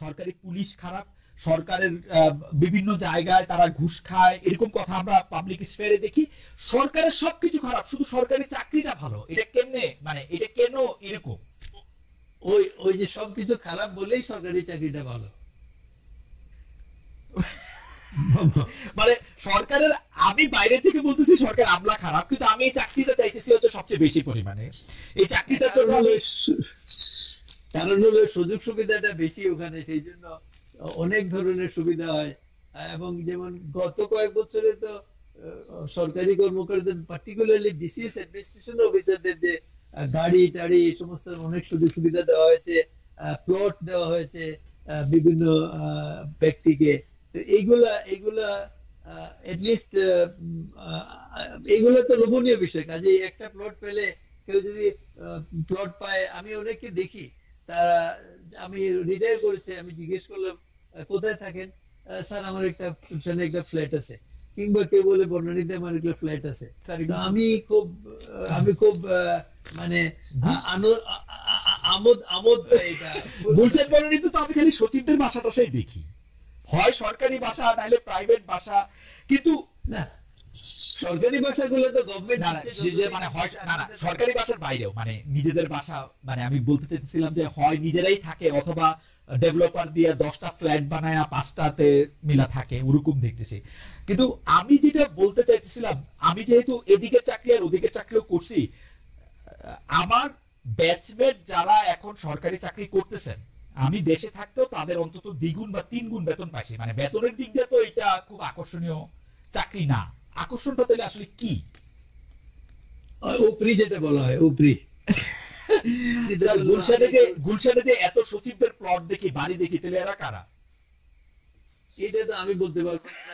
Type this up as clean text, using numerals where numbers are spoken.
সরকারি পুলিশ খারাপ, সরকারের বিভিন্ন জায়গায় তারা ঘুষ খায়, এরকম কথা আমরা পাবলিক স্ফিয়ারে দেখি। সরকারের সবকিছু খারাপ, শুধু সরকারি চাকরিটা ভালো। এটা কেমনে, মানে এটা কেন এরকম? ওই ওই যে সবকিছু খারাপ বলেই সরকারি চাকরিটা ভালো। মানে সরকারের, আমি বাইরে থেকে বলতেছি সরকার আমলা খারাপ, কিন্তু আমি এই চাকরিটা চাইতেছি হচ্ছে সবচেয়ে বেশি পরিমাণে। এই চাকরিটার জন্য কারণ হলো সুযোগ সুবিধাটা বেশি ওখানে, সেই জন্য অনেক ধরনের সুবিধা হয়। এবং যেমন গত কয়েক বছরে তো সরকারি কর্মকর্তাদের, পার্টিকুলারলি বিসিএস অ্যাডমিনিস্ট্রেশন অফিসারদের যে গাড়ি টাড়ি এই সমস্ত অনেক সুযোগ সুবিধা দেওয়া হয়েছে, প্লট দেওয়া হয়েছে বিভিন্ন ব্যক্তিকে। তো এইগুলা এইগুলা এটলিস্ট এইগুলো তো লোভনীয় বিষয়। কাজে একটা প্লট পেলে, কেউ যদি প্লট পায়, আমি অনেককে দেখি তারা, আমি রিটায়ার করেছে, আমি জিজ্ঞেস করলাম কোথায় থাকেন, স্যার আমার একটা ফ্ল্যাট আছে, কিংবা কেউ বলে বর্ণালীতে আমার একটা ফ্ল্যাট আছে। আমি খুব মানে আমোদ আমোদ এটা গুলশান বর্ণালীতে তো আমি খালি সচিবদের বাসাটা সেই দেখি, হয় সরকারি বাসা নাইলে প্রাইভেট বাসা। কিন্তু না, সরকারি বাসাগুলো তো গভর্নমেন্ট মানে হয় না, সরকারি বাসার বাইরেও মানে নিজেদের বাসা, মানে আমি বলতে চাইছিলাম যে হয় নিজেরাই থাকে অথবা ডেভেলপার দিয়ে 10টা ফ্ল্যাট বানায় 5টাতে মিলা থাকে, ওরকম দেখতেছি। কিন্তু আমি যেটা বলতে চাইছিলাম, আমি যেহেতু এদিকে চাকরি আর ওদিকে চাকরিও করছি, আমার ব্যাচমেট যারা এখন সরকারি চাকরি করতেছেন, আমি দেশে থাকতেও তাদের অন্তত দ্বিগুণ বা 3 গুণ বেতন পাইছি। মানে বেতনের দিক দিয়ে তো এটা খুব আকর্ষণীয় চাকরি না। আকর্ষণটা তাহলে আসলে কি? উপরি, যেটা বলা হয় উপরি। গুলশানে যে এত সচিবদের প্লট দেখি, বাড়ি দেখি, তাহলে এরা কারা? এটা তো আমি বলতে পারবো না।